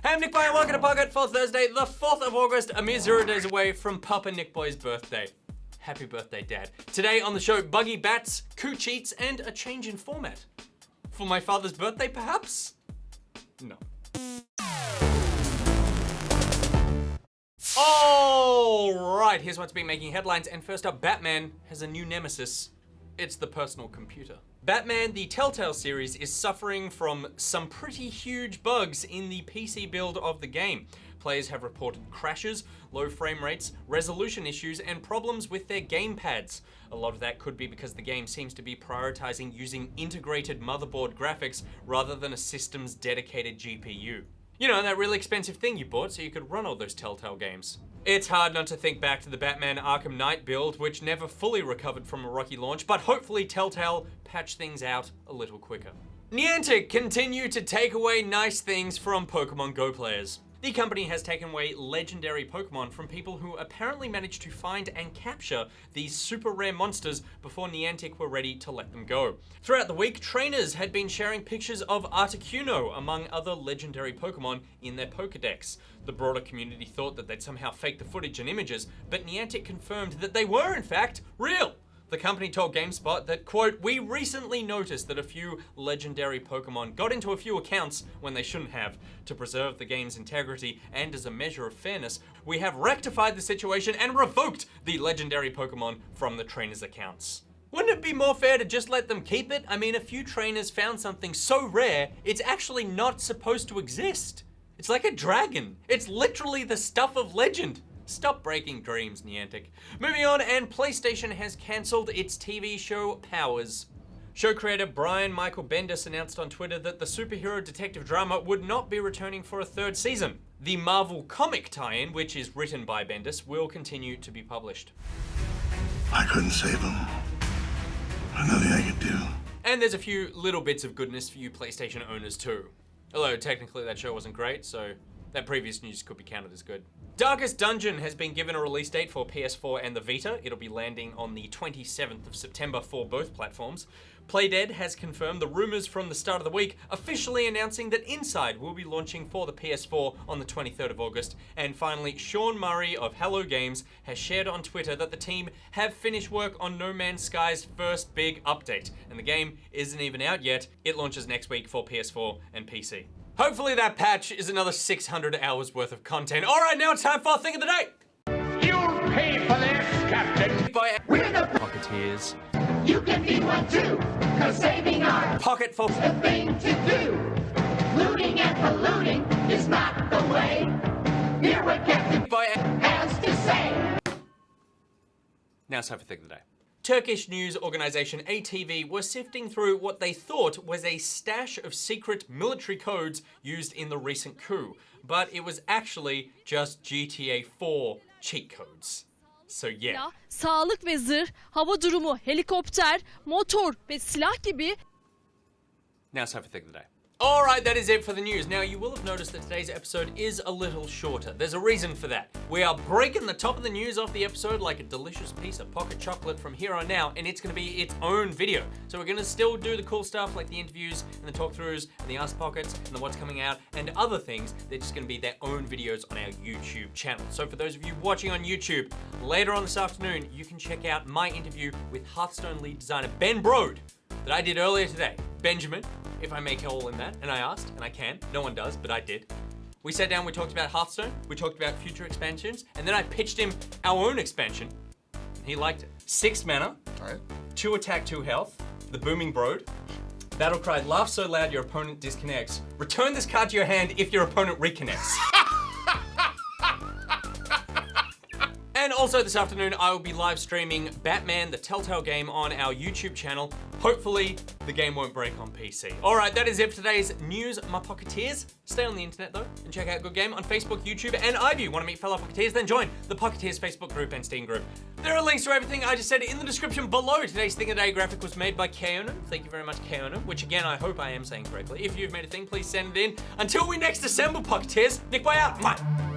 Hey, I'm Nick Boy and welcome to Pocket for Thursday, the 4th of August, a mere 0 days away from Papa Nick Boy's birthday. Happy birthday, Dad. Today on the show, buggy bats, coo cheats, and a change in format. For my father's birthday, perhaps? No. Alright, here's what's been making headlines, and first up, Batman has a new nemesis. It's the personal computer. Batman, the Telltale series, is suffering from some pretty huge bugs in the PC build of the game. Players have reported crashes, low frame rates, resolution issues, and problems with their gamepads. A lot of that could be because the game seems to be prioritizing using integrated motherboard graphics rather than a system's dedicated GPU. You know, that really expensive thing you bought so you could run all those Telltale games. It's hard not to think back to the Batman Arkham Knight build, which never fully recovered from a rocky launch, but hopefully Telltale patched things out a little quicker. Niantic continue to take away nice things from Pokemon Go players. The company has taken away legendary Pokemon from people who apparently managed to find and capture these super rare monsters before Niantic were ready to let them go. Throughout the week, trainers had been sharing pictures of Articuno, among other legendary Pokemon, in their Pokedex. The broader community thought that they'd somehow faked the footage and images, but Niantic confirmed that they were, in fact, real. The company told GameSpot that, quote, "We recently noticed that a few legendary Pokemon got into a few accounts when they shouldn't have. To preserve the game's integrity and as a measure of fairness, we have rectified the situation and revoked the legendary Pokemon from the trainers' accounts." Wouldn't it be more fair to just let them keep it? I mean, a few trainers found something so rare, it's actually not supposed to exist. It's like a dragon. It's literally the stuff of legend. Stop breaking dreams, Niantic. Moving on, and PlayStation has cancelled its TV show Powers. Show creator Brian Michael Bendis announced on Twitter that the superhero detective drama would not be returning for a third season. The Marvel comic tie-in, which is written by Bendis, will continue to be published. I couldn't save him. There's nothing I could do. And there's a few little bits of goodness for you PlayStation owners too. Although technically that show wasn't great, so that previous news could be counted as good. Darkest Dungeon has been given a release date for PS4 and the Vita. It'll be landing on the 27th of September for both platforms. Playdead has confirmed the rumors from the start of the week, officially announcing that Inside will be launching for the PS4 on the 23rd of August. And finally, Sean Murray of Hello Games has shared on Twitter that the team have finished work on No Man's Sky's first big update. And the game isn't even out yet. It launches next week for PS4 and PC. Hopefully that patch is another 600 hours worth of content. All right, now it's time for our thing of the day. You'll pay for this, Captain. We're the Pocketeers. You can be one too, cause saving our Pocket for the thing to do. Looting and polluting is not the way. Hear what Captain has to say. Now it's time for thing of the day. Turkish news organization ATV were sifting through what they thought was a stash of secret military codes used in the recent coup, but it was actually just GTA 4 cheat codes. So yeah. Sağlık ve zırh, hava durumu, helikopter, motor ve silah gibi. Now it's time for thing of the day. Alright, that is it for the news. Now, you will have noticed that today's episode is a little shorter. There's a reason for that. We are breaking the top of the news off the episode like a delicious piece of pocket chocolate from here on out, and it's going to be its own video. So we're going to still do the cool stuff like the interviews and the talk-throughs and the Ask Pockets and the what's coming out and other things. They're just going to be their own videos on our YouTube channel. So for those of you watching on YouTube, later on this afternoon, you can check out my interview with Hearthstone lead designer Ben Brode that I did earlier today. Benjamin, if I may call him that, and I asked, and I can. No one does, but I did. We sat down, we talked about Hearthstone, we talked about future expansions, and then I pitched him our own expansion. He liked it. 6 mana, 2 attack, 2 health, the Booming Brode, Battle Cry, laugh so loud your opponent disconnects. Return this card to your hand if your opponent reconnects. And also this afternoon, I will be live streaming Batman, the Telltale game, on our YouTube channel. Hopefully, the game won't break on PC. All right, that is it for today's news, my Pocketeers. Stay on the internet though, and check out Good Game on Facebook, YouTube, and iView. Want to meet fellow Pocketeers? Then join the Pocketeers Facebook group and Steam group. There are links to everything I just said in the description below. Today's Thing of the Day graphic was made by Keonan. Thank you very much, Keonan, which again, I hope I am saying correctly. If you've made a thing, please send it in. Until we next assemble, Pocketeers, Nick Boy out. Mwah.